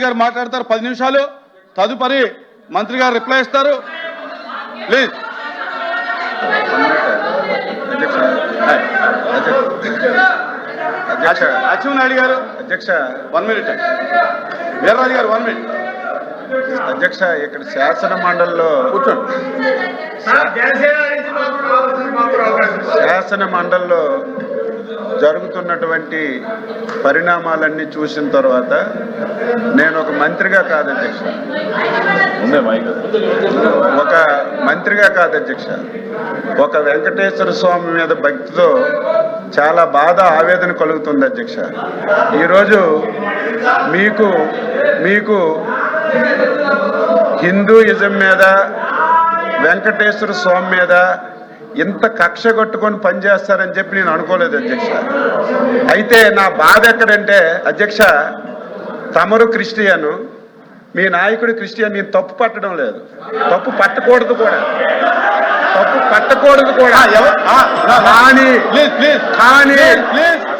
గారు మాట్లాడతారు 10 నిమిషాలు. తదుపరి మంత్రి గారు రిప్లై ఇస్తారు. ప్లీజ్. అచ్చెన్నాయుడు గారు అధ్యక్ష 1 మినిట్. వీర్రాజు గారు 1 మినిట్. అధ్యక్ష ఇక్కడ శాసన మండలిలో కూర్చోండి. శాసన మండలిలో జరుగుతున్నటువంటి పరిణామాలన్నీ చూసిన తర్వాత నేను ఒక మంత్రిగా కాదు అధ్యక్ష, ఒక మంత్రిగా కాదు అధ్యక్ష, ఒక వెంకటేశ్వర స్వామి మీద భక్తితో చాలా బాధ ఆవేదన కలుగుతుంది అధ్యక్ష. ఈరోజు మీకు హిందూయిజం మీద వెంకటేశ్వర స్వామి మీద ఇంత కక్ష కొట్టుకొని పనిచేస్తారని చెప్పి నేను అనుకోలేదు అధ్యక్ష. అయితే నా బాధ ఎక్కడంటే అధ్యక్ష, తమరు క్రిస్టియను, మీ నాయకుడు క్రిస్టియన్. నేను తప్పు పట్టడం లేదు, తప్పు పట్టకూడదు కూడా, కానీ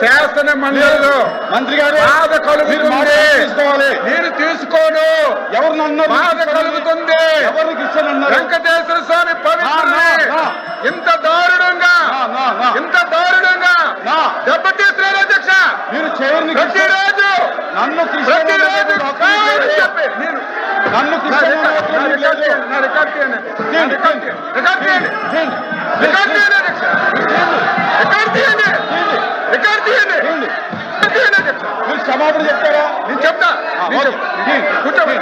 శాసన మండలిలో మంత్రి గారు బాధ కలుగుతుంది. నేను తీసుకోను. ఎవరినన్నా బాధ కలుగుతుంది. వెంకటేశ్వర స్వామి పవిత్రుని ఇంత దారుణంగా దెబ్బతీస్తున్నారు అధ్యక్ష. మీరు చైర్ని ప్రతిరోజు నన్ను క్షమాపణ చెప్తారా? నేను చెప్తా. కూర్చోండి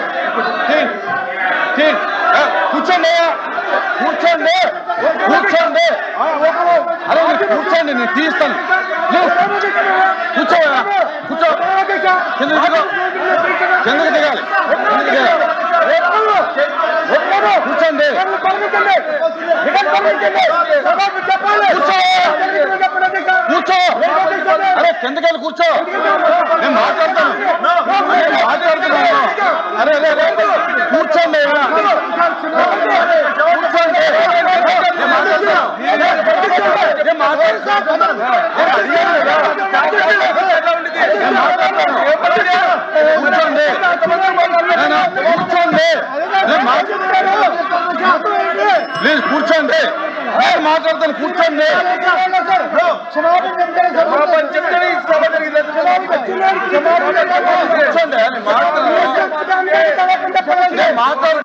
అరే కూర్చోండి, నేను తీస్తాను. కూర్చో కిందకు దిగాలి. కూర్చోండి. కూర్చో. అరే కిందకెళ్ళి కూర్చో. నేను మాట్లాడుతాను. అరే కూర్చోండి. ప్లీజ్ కూర్చోండి. మాట్లాడతాను. కూర్చోండి. మాట్లాడు.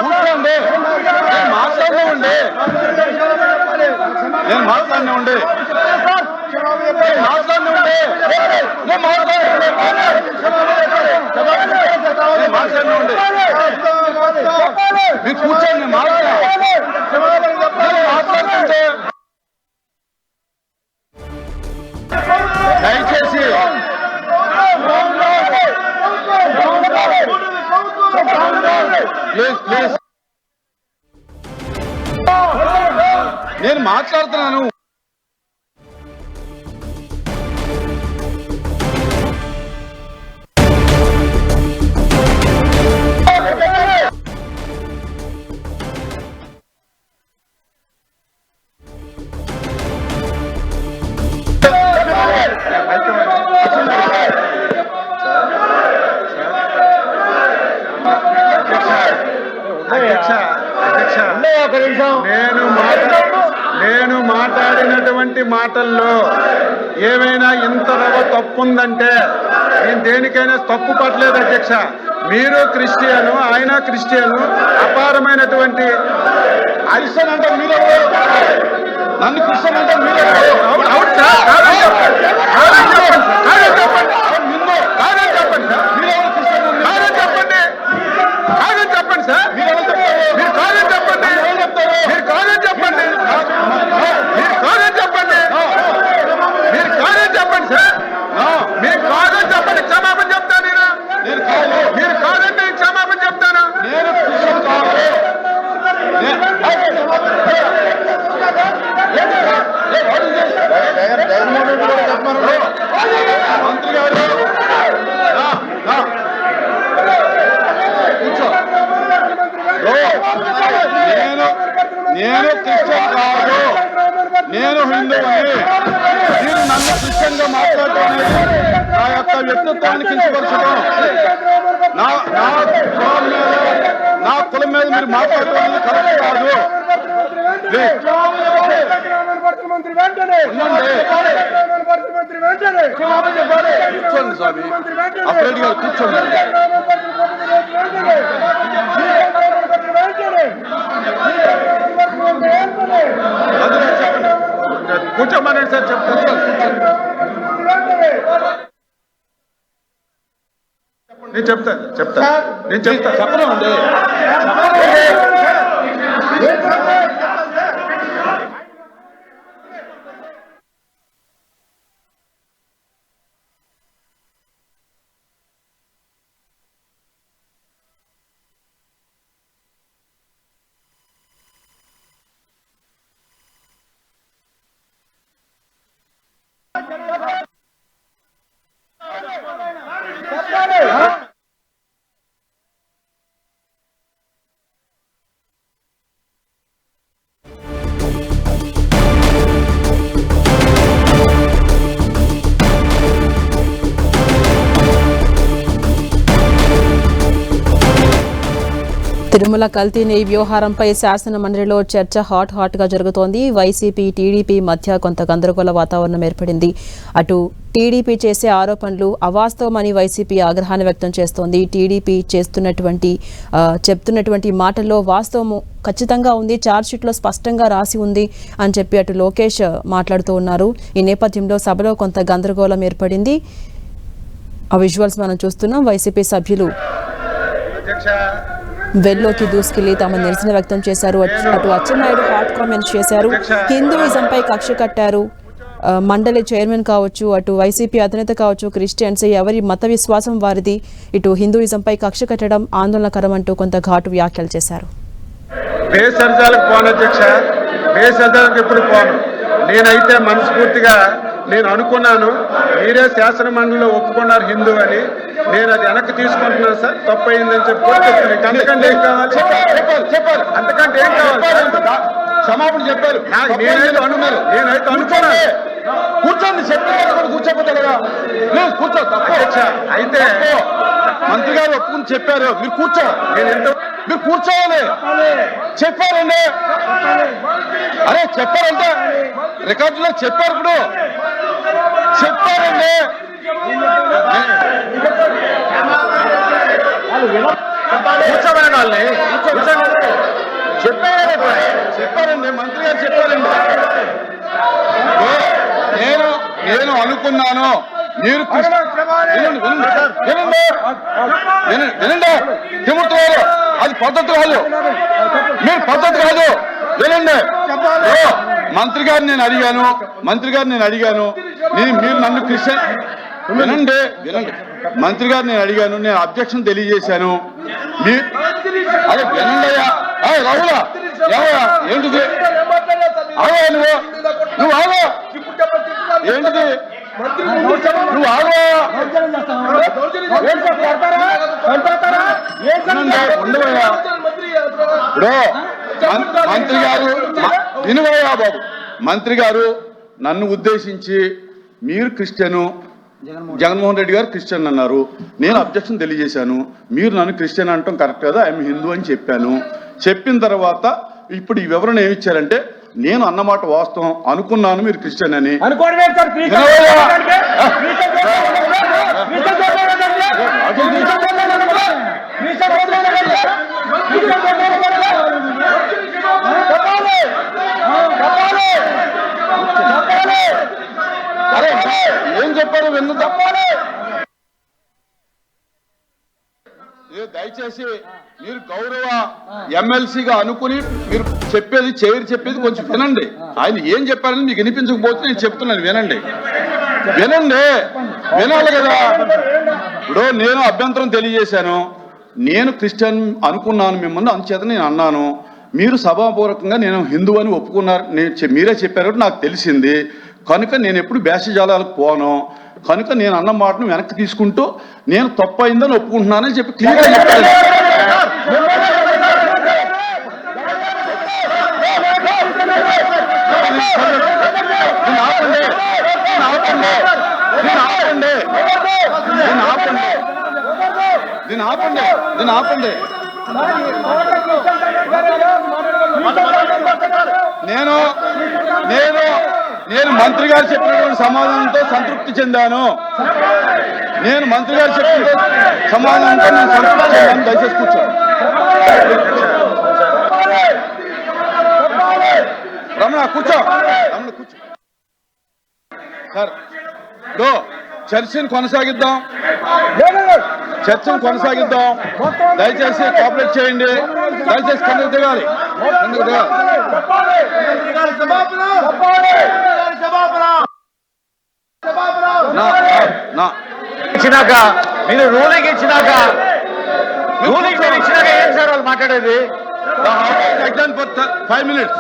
కూర్చోండి. నేను మాట్లాడినండి. మీరు కూర్చోండి. మాట్లాడుతుంటే దయచేసి ప్లీజ్ నేను మాట్లాడుతున్నాను. నేను మాట్లాడినటువంటి మాటల్లో ఏమైనా ఇంత తప్పుందంటే నేను దేనికైనా తప్పు పట్టలేదు అధ్యక్ష. మీరు క్రిస్టియను, ఆయన క్రిస్టియను, అపారమైనటువంటి క్రిస్టియన్ అంటే మీరు, నన్ను క్రిస్టియన్ అంటే మీరు చెప్పండి సార్. మీరు కాదని చెప్పండి. మీరు కాదని చెప్పండి. మీరు కాదని చెప్పండి. క్షమాపణ చెప్తాను. మీరు కాదంటే క్షమాపణ చెప్తాను. నేను నేను క్రిస్టియన్ కాదు, నేను హిందువుని. మీరు నన్ను క్రిస్టియన్ గా మాట్లాడటం అనేది నా యొక్క వ్యక్తిత్వాన్ని కించపరచడం, నా కులం మీద మీరు మాట్లాడటం అనేది కరెక్ట్ కాదు. కూర్చోండి స్వామి, అప్రెడ్డి గారు కూర్చోండి. కూర్చోమనండి సార్, చెప్తాను. నేను చెప్తాను చెప్పను అండి. తిరుమల కల్తీ నెయ్యి వ్యవహారంపై శాసన మండలిలో చర్చ హాట్ గా జరుగుతోంది. వైసీపీ టీడీపీ మధ్య కొంత గందరగోళ వాతావరణం ఏర్పడింది. అటు టీడీపీ చేసే ఆరోపణలు అవాస్తవమని వైసీపీ ఆగ్రహాన్ని వ్యక్తం చేస్తోంది. టీడీపీ చెప్తున్నటువంటి మాటల్లో వాస్తవము ఖచ్చితంగా ఉంది, ఛార్జ్షీట్లో స్పష్టంగా రాసి ఉంది అని చెప్పి అటు లోకేష్ మాట్లాడుతూ ఉన్నారు. ఈ నేపథ్యంలో సభలో కొంత గందరగోళం ఏర్పడింది. ఆ విజువల్స్ మనం చూస్తున్నాం. వైసీపీ సభ్యులు వెల్లోకి దూసుకెళ్లి తమ నిరసన వ్యక్తం చేశారు. అటు అచ్చెన్నాయుడు హాట్ కామెంట్స్ చేశారు. హిందూయిజంపై కక్ష కట్టారు. మండలి చైర్మన్ కావచ్చు, అటు వైసీపీ అధినేత కావచ్చు, క్రిస్టియన్స్ ఎవరి మత విశ్వాసం వారిది, ఇటు హిందూయిజంపై కక్ష కట్టడం ఆందోళనకరం అంటూ కొంత ఘాటు వ్యాఖ్యలు చేశారు. బేసర్జాలకు పోను అధ్యక్ష, బేసర్జాలకు ఎప్పుడు పోను. నేనైతే మనస్ఫూర్తిగా నేను అనుకున్నాను, మీరే శాసన మండలిలో ఒప్పుకున్నారు హిందూ అని, నేను అది వెనక్కి తీసుకుంటున్నాను సార్, తప్పు అయిందని చెప్పి అంతకంటే ఏం కావాలి? చెప్పారు అంతకంటే ఏం కావాలి? క్షమాపణ చెప్పారు. నేనైతే అనుకున్నాను. కూర్చోండి, చెప్పారు కూర్చోపోతే కదా. ప్లీజ్ కూర్చో. అయితే మంత్రి గారు ఒప్పుకుని చెప్పారు, మీరు కూర్చో. మీరు కూర్చోవాలి. చెప్పారండి, అరే చెప్పారంటే రికార్డులో చెప్పారు. ఇప్పుడు చెప్పారండి, కూర్చోబెట్టాలి వాళ్ళని. చెప్పారండి, మంత్రి గారు చెప్పారండి. నేను అనుకున్నాను మీరు వినండి, తిముతున్నారు, అది పద్ధతి కాదు, మీరు పద్ధతి కాదు. వినండి, మంత్రి గారు నేను అడిగాను, మీరు నన్ను క్రిస్టియన్ వినండి, మంత్రి గారు నేను అడిగాను, నేను అబ్జెక్షన్ తెలియజేశాను. అదే వినండి అయ్యా, రావులా ఏమయ్యా, ఏంటిది ఆగా, నువ్వు ఆగా, ఏంటిది నువ్వు ఆగా, ఉండవయ్యా. ఇప్పుడు మంత్రి గారు వినువయ్యా బాబు, మంత్రి గారు నన్ను ఉద్దేశించి మీరు క్రిస్టియను, జగన్మోహన్ రెడ్డి గారు క్రిస్టియన్ అన్నారు. నేను అబ్జెక్షన్ తెలియజేశాను. మీరు నన్ను క్రిస్టియన్ అంటాం కరెక్ట్ కదా, ఐఎమ్ హిందూ అని చెప్పాను. చెప్పిన తర్వాత ఇప్పుడు ఈ వివరణ ఏమిచ్చారంటే, నేను అన్నమాట వాస్తవం, అనుకున్నాను మీరు క్రిస్టియన్ అని. ఏం చెప్పారు విన్ను చెప్పాలి. దయచేసి మీరు గౌరవ ఎమ్మెల్సీగా అనుకుని మీరు చెప్పేది కొంచెం వినండి. ఆయన ఏం చెప్పారని మీకు వినిపించకపోతే నేను చెప్తున్నాను, వినండి వినాలి కదా. ఇప్పుడు నేను అభ్యంతరం తెలియజేశాను, నేను క్రిస్టియన్ అనుకున్నాను మిమ్మల్ని, అందుచేత నేను అన్నాను. మీరు సభాపూర్వకంగా నేను హిందూ అని ఒప్పుకున్నారు, మీరే చెప్పారు నాకు తెలిసింది. కనుక నేను ఎప్పుడు భేషజాలాలకు పోను, కనుక నేను అన్న మాటను వెనక్కి తీసుకుంటూ నేను తప్పు అయిందని ఒప్పుకుంటున్నానని చెప్పి క్లియర్గా చెప్పాను. నేను మంత్రి గారు చెప్పినటువంటి సమాధానంతో సంతృప్తి చెందాను. నేను మంత్రి గారు చెప్పిన సమాధానంతో నేను సంతృప్తి చెందాను. దయచేసి కూర్చోండి. రమణ కూర్చో. సార్ చర్చను కొనసాగిద్దాం. దయచేసి కోఆపరేట్ చేయండి. దయచేసి కిందకు దిగాలి. ఇచ్చినాక మీరు రూలింగ్ ఇచ్చినాక ఏం సార్ వాళ్ళు మాట్లాడేది? 5 minutes.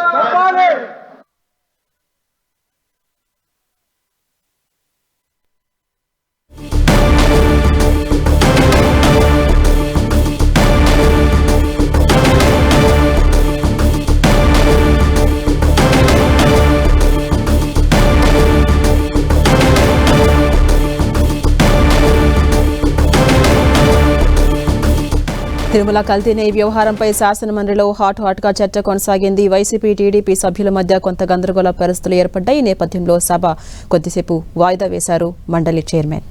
తిరుమల కల్తీ వ్యవహారంపై శాసనమండలిలో హాట్ గా చర్చ కొనసాగింది. వైసీపీ టీడీపీ సభ్యుల మధ్య కొంత గందరగోళ పరిస్థితులు ఏర్పడ్డాయి. ఈ నేపథ్యంలో సభ కొద్దిసేపు వాయిదా వేశారు మండలి చైర్మన్.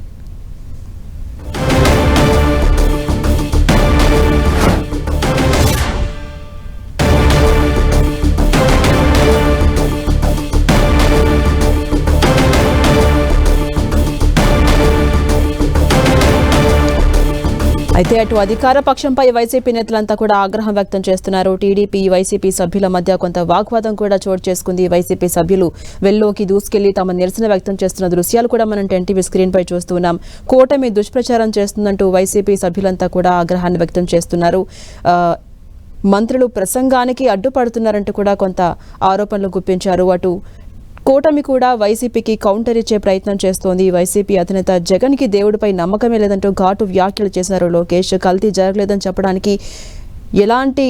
అయితే అటు అధికార పక్షంపై వైసీపీ నేతలంతా కూడా ఆగ్రహం వ్యక్తం చేస్తున్నారు. టీడీపీ వైసీపీ సభ్యుల మధ్య కొంత వాగ్వాదం కూడా చోటు చేసుకుంది. వైసీపీ సభ్యులు వెల్లోకి దూసుకెళ్లి తమ నిరసన వ్యక్తం చేస్తున్న దృశ్యాలు కూడా మనం ఎన్టీవీ స్క్రీన్ పై చూస్తున్నాం. కూటమి దుష్ప్రచారం చేస్తుందంటూ వైసీపీ సభ్యులంతా కూడా ఆగ్రహాన్ని వ్యక్తం చేస్తున్నారు. మంత్రులు ప్రసంగానికి అడ్డుపడుతున్నారంటూ కూడా కొంత ఆరోపణలు గుప్పించారు. అటు కూటమి కూడా వైసీపీకి కౌంటర్ ఇచ్చే ప్రయత్నం చేస్తోంది. వైసీపీ అధినేత జగన్ కి దేవుడిపై నమ్మకమే లేదంటూ ఘాటు వ్యాఖ్యలు చేశారు లోకేష్. కల్తీ జరగలేదని చెప్పడానికి ఎలాంటి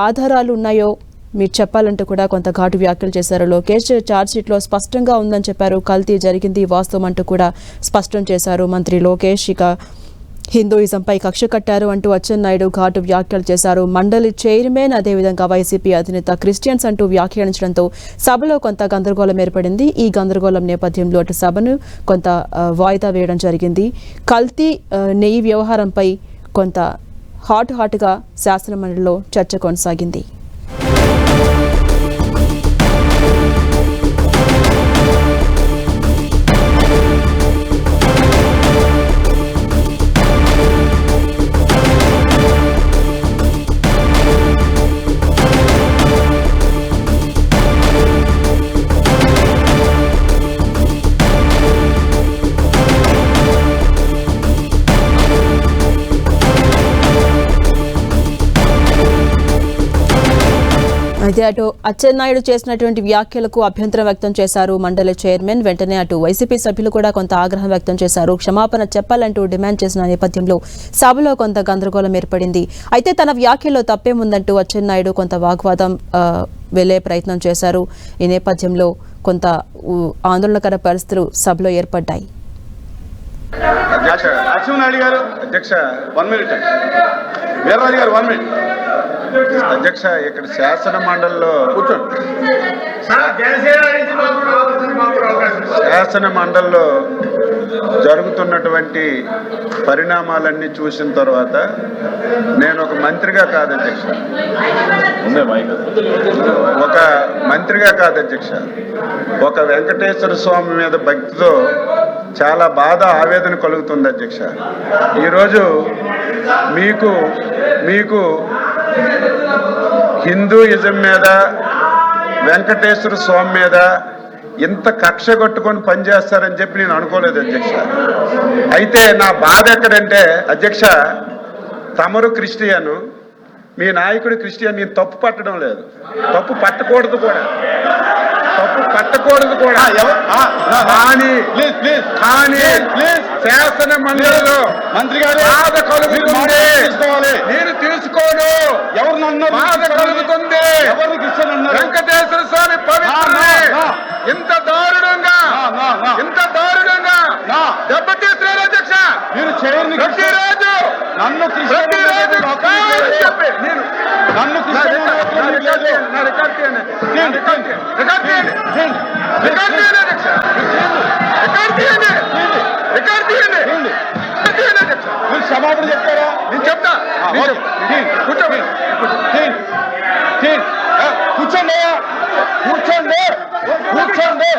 ఆధారాలు ఉన్నాయో మీరు చెప్పాలంటూ కూడా కొంత ఘాటు వ్యాఖ్యలు చేశారు లోకేష్. ఛార్జ్షీట్లో స్పష్టంగా ఉందని చెప్పారు. కల్తీ జరిగింది వాస్తవం అంటూ కూడా స్పష్టం చేశారు మంత్రి లోకేష్. ఇక హిందూయిజంపై కక్ష కట్టారు అంటూ అచ్చెన్నాయుడు ఘాటు వ్యాఖ్యలు చేశారు. మండలి చైర్మన్ అదేవిధంగా వైసీపీ అధినేత క్రిస్టియన్స్ అంటూ వ్యాఖ్యానించడంతో సభలో కొంత గందరగోళం ఏర్పడింది. ఈ గందరగోళం నేపథ్యంలో అటు సభను కొంత వాయిదా వేయడం జరిగింది. కల్తీ నెయ్యి వ్యవహారంపై కొంత హాట్గా శాసనమండలిలో చర్చ కొనసాగింది. అయితే అటు అచ్చెన్నాయుడు చేసినటువంటి వ్యాఖ్యలకు అభ్యంతరం వ్యక్తం చేశారు మండలి చైర్మన్. వెంటనే అటు వైసీపీ సభ్యులు కూడా కొంత ఆగ్రహం వ్యక్తం చేశారు. క్షమాపణ చెప్పాలంటూ డిమాండ్ చేసిన నేపథ్యంలో సభలో కొంత గందరగోళం ఏర్పడింది. అయితే తన వ్యాఖ్యల్లో తప్పేముందంటూ అచ్చెన్నాయుడు కొంత వాగ్వాదం వెళ్లే ప్రయత్నం చేశారు. ఈ నేపథ్యంలో కొంత ఆందోళనకర పరిస్థితులు సభలో ఏర్పడ్డాయి. అచ్చెన్నాయుడు గారు అధ్యక్ష 1 minute. వీర్రాజు గారు 1 minute. అధ్యక్ష ఇక్కడ శాసన మండలిలో కూర్చోండి. శాసన మండలిలో జరుగుతున్నటువంటి పరిణామాలన్నీ చూసిన తర్వాత నేను ఒక మంత్రిగా కాదు అధ్యక్ష, ఒక మంత్రిగా కాదు అధ్యక్ష, ఒక వెంకటేశ్వర స్వామి మీద భక్తితో చాలా బాధ ఆవేదన కలుగుతుంది అధ్యక్ష. ఈరోజు మీకు హిందూయిజం మీద వెంకటేశ్వర స్వామి మీద ఇంత కక్ష కట్టుకొని పనిచేస్తారని చెప్పి నేను అనుకోలేదు అధ్యక్ష. అయితే నా బాధ ఎక్కడంటే అధ్యక్ష, తమరు క్రిస్టియను, మీ నాయకుడు క్రిస్టియన్. నేను తప్పు పట్టడం లేదు, తప్పు పట్టకూడదు కూడా, కానీ శాసన మండలిలో మంత్రి గారు బాధ కలుగుతుంది. నేను తీసుకోను, ఎవరు బాధ కలుగుతుంది. ఎవరు వెంకటేశ్వర స్వామి పవిత్రుని కూర్చోండి కూర్చోండి కూర్చోండి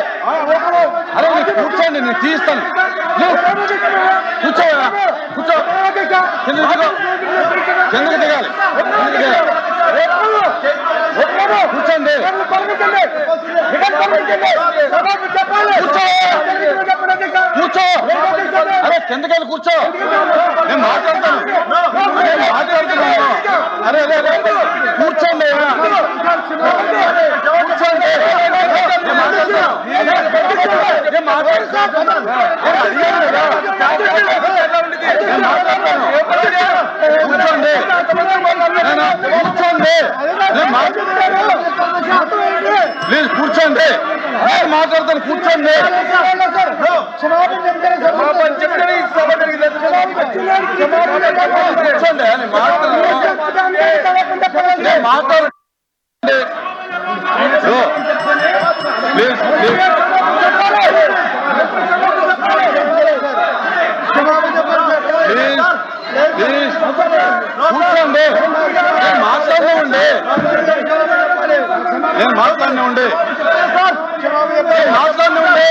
అరే కూర్చోండి నేను తీస్తాను కూర్చో కూర్చో కిందకి దిగాలి కూర్చోండి కూర్చో అరే కిందకెళ్ళి కూర్చో నేను మాట్లాడుతున్నాను అరే అరే కూర్చోండి కూర్చోండి కూర్చోండి ప్లీజ్ కూర్చోండి నేను మాట్లాడతాను కూర్చోండి కూర్చోండి అని మాట్లాడు ప్లీజ్ ప్లీజ్ ప్లీజ్ కూర్చోండి నేను మాట్లాడనివ్వండి నేను మాట్లాడనివ్వండి మాట్లాడనివ్వండి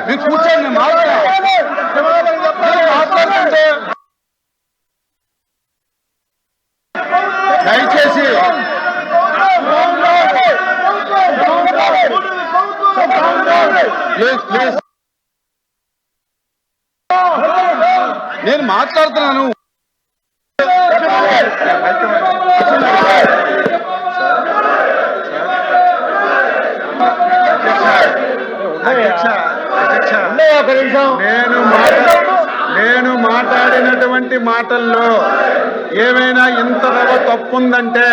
మీరు కూర్చోండి నేను మాట్లాడుతుంటే దయచేసి ప్లీజ్ ప్లీజ్ నేను మాట్లాడుతున్నాను నేను మాట్లాడినటువంటి మాటల్లో ఏమైనా ఇంత తప్పు ఉందంటే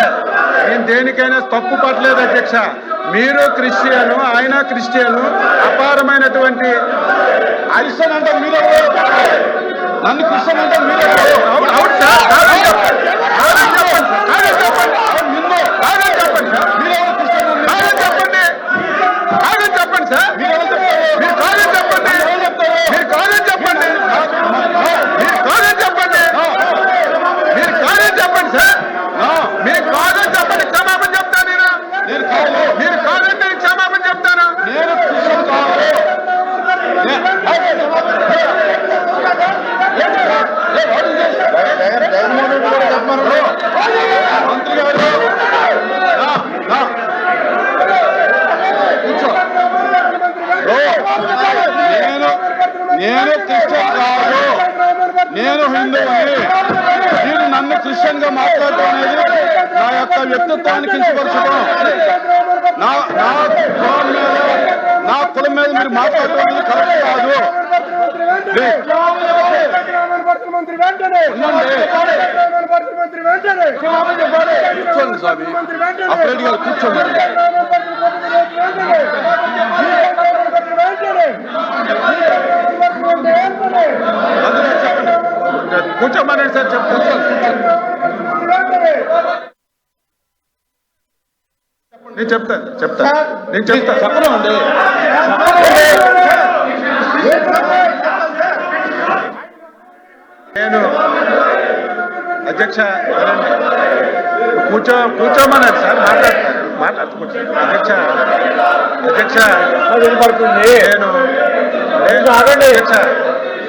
నేను దేనికైనా తప్పు పట్టలేదు అధ్యక్ష. మీరు క్రిస్టియను, ఆయన క్రిస్టియను, అపారమైనటువంటి క్రిస్టియన్ అంటే మీరు నన్ను క్రిస్టియన్ అంటే మీరు చెప్పండి సార్ మీరు కాదని చెప్పండి మీరు కాదని చెప్పండి మీరు కాదని చెప్పండి మీరు కాదని చెప్పండి సార్ మీరు కాదని చెప్పండి క్షమాపణ చెప్తాను నేను మీరు కాదంటే క్షమాపణ చెప్తాను నేను మంత్రి గారు కూర్చో నేను క్రిస్టియన్ కాదు నేను హిందువుని మీరు నన్ను క్రిస్టియన్ గా మాట్లాడటం అనేది నా యొక్క వ్యక్తిత్వాన్ని కించపరచడం నా కులం మీద మీరు మాట్లాడటం అనేది కరెక్ట్ కాదు కూర్చోండి స్వామి అప్రెడ్డి గారు కూర్చోండి కూర్చోమనండి సార్ నేను చెప్తాను చెప్పను అండి నేను అధ్యక్ష కూర్చోమన్నారు సార్ మాట్లాడుతూ అధ్యక్ష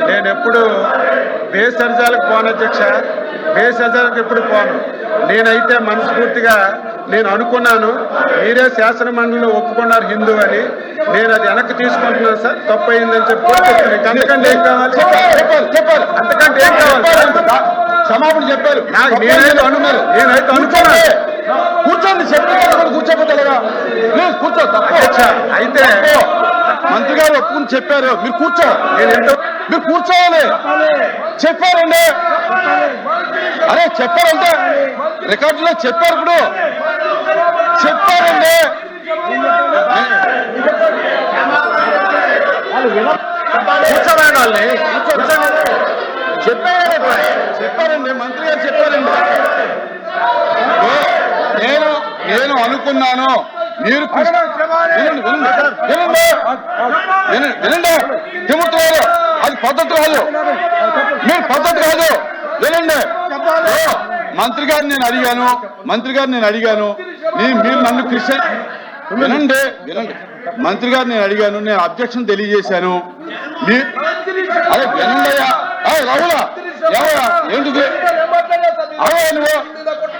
నేను ఎప్పుడు బేసర్జాలకు పోను అధ్యక్ష. బేసర్జాలకు ఎప్పుడు పోను. నేనైతే మనస్ఫూర్తిగా నేను అనుకున్నాను, మీరే శాసన మండలిలో ఒప్పుకున్నారు హిందూ అని. నేను అది వెనక్కి తీసుకుంటున్నాను సార్, తప్పు అయిందని చెప్పి అంతకంటే ఏం కావాలి చెప్పాలి అంతకంటే ఏం కావాలి క్షమాపణ చెప్పారు. నేనైతే అనుకున్నాను కూర్చోండి చెప్పి కూర్చోపోతలేగా ప్లీజ్ కూర్చో అయితే మంత్రి గారు ఒప్పుకుని చెప్పారు మీరు కూర్చో మీరు కూర్చోవాలి చెప్పారండి అరే చెప్పారంటే రికార్డులో చెప్పారు ఇప్పుడు చెప్పారండి కూర్చోమని వాళ్ళని చెప్పారండి మంత్రి గారు చెప్పారండి నేను అనుకున్నాను మీరు వినండి తిమ్ముతున్నారు, అది పద్ధతి కాదు, మీరు పద్ధతి కాదు. వినండి, మంత్రి గారిని నేను అడిగాను మీరు నన్ను క్రిస్టియన్ వినండి మంత్రి గారు నేను అడిగాను, నేను అబ్జెక్షన్ తెలియజేశాను. అదే వినండియా రావులా ఎవరా ఏంటిది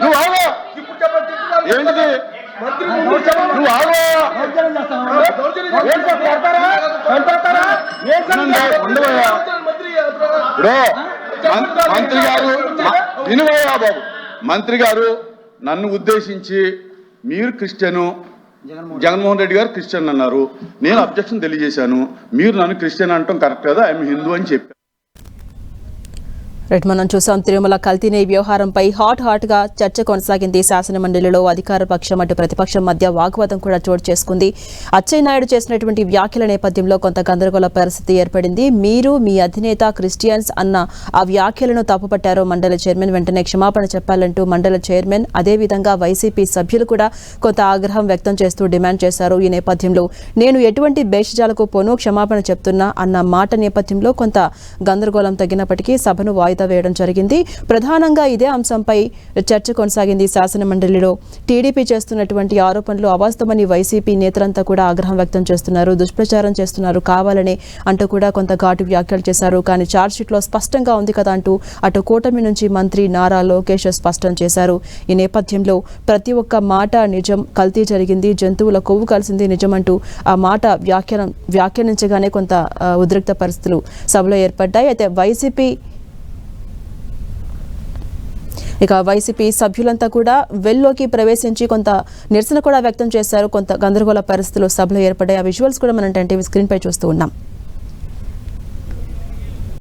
నువ్వు ఆగా ఏంటిది నువ్వు ఆగా ఉండవయ్యా. ఇప్పుడు మంత్రి గారు వినువయ్యా బాబు, మంత్రి గారు నన్ను ఉద్దేశించి మీరు క్రిస్టియను, జగన్మోహన్ రెడ్డి గారు క్రిస్టియన్ అన్నారు. నేను అబ్జెక్షన్ తెలియజేశాను. మీరు నన్ను క్రిస్టియన్ అనటం కరెక్ట్ కదా, ఐఎమ్ హిందూ అని చెప్పాను. రైట్, మనం చూసాం తిరుమల కల్తీనే వ్యవహారంపై హాట్ గా చర్చ కొనసాగింది. శాసనమండలిలో అధికార పక్షం అటు ప్రతిపక్షం మధ్య వాగ్వాదం కూడా చోటు చేసుకుంది. అచ్చెన్నాయుడు చేసినటువంటి వ్యాఖ్యల నేపథ్యంలో కొంత గందరగోళ పరిస్థితి ఏర్పడింది. మీరు మీ అధినేత క్రిస్టియన్స్ అన్న ఆ వ్యాఖ్యలను తప్పుపట్టారు మండలి చైర్మన్. వెంటనే క్షమాపణ చెప్పాలంటూ మండలి చైర్మన్ అదేవిధంగా వైసీపీ సభ్యులు కూడా కొంత ఆగ్రహం వ్యక్తం చేస్తూ డిమాండ్ చేశారు. ఈ నేపథ్యంలో నేను ఎటువంటి భేషజాలకు పోను, క్షమాపణ చెప్తున్నా అన్న మాట నేపథ్యంలో కొంత గందరగోళం తగ్గినప్పటికీ సభను వేయడం జరిగింది. ప్రధానంగా ఇదే అంశంపై చర్చ కొనసాగింది. శాసనమండలిలో టీడీపీ చేస్తున్నటువంటి ఆరోపణలు అవాస్తవమని వైసీపీ నేతలంతా కూడా ఆగ్రహం వ్యక్తం చేస్తున్నారు. దుష్ప్రచారం చేస్తున్నారు కావాలనే అంటూ కూడా కొంత ఘాటు వ్యాఖ్యలు చేశారు. కానీ ఛార్జ్షీట్లో స్పష్టంగా ఉంది కదా అంటూ అటు కూటమి నుంచి మంత్రి నారా లోకేష్ స్పష్టం చేశారు. ఈ నేపథ్యంలో ప్రతి ఒక్క మాట నిజం, కల్తీ జరిగింది, జంతువుల కొవ్వు కలిసింది నిజమంటూ ఆ మాట వ్యాఖ్యానించగానే కొంత ఉద్రిక్త పరిస్థితులు సభలో ఏర్పడ్డాయి. అయితే వైసీపీ సభ్యులంతా కూడా వెల్లోకి ప్రవేశించి కొంత నిరసన కూడా వ్యక్తం చేశారు. కొంత గందరగోళ పరిస్థితులు సభలో ఏర్పడ్డాయి. ఆ విజువల్స్ కూడా మనం టీవీ స్క్రీన్ పై చూస్తూ ఉన్నాం.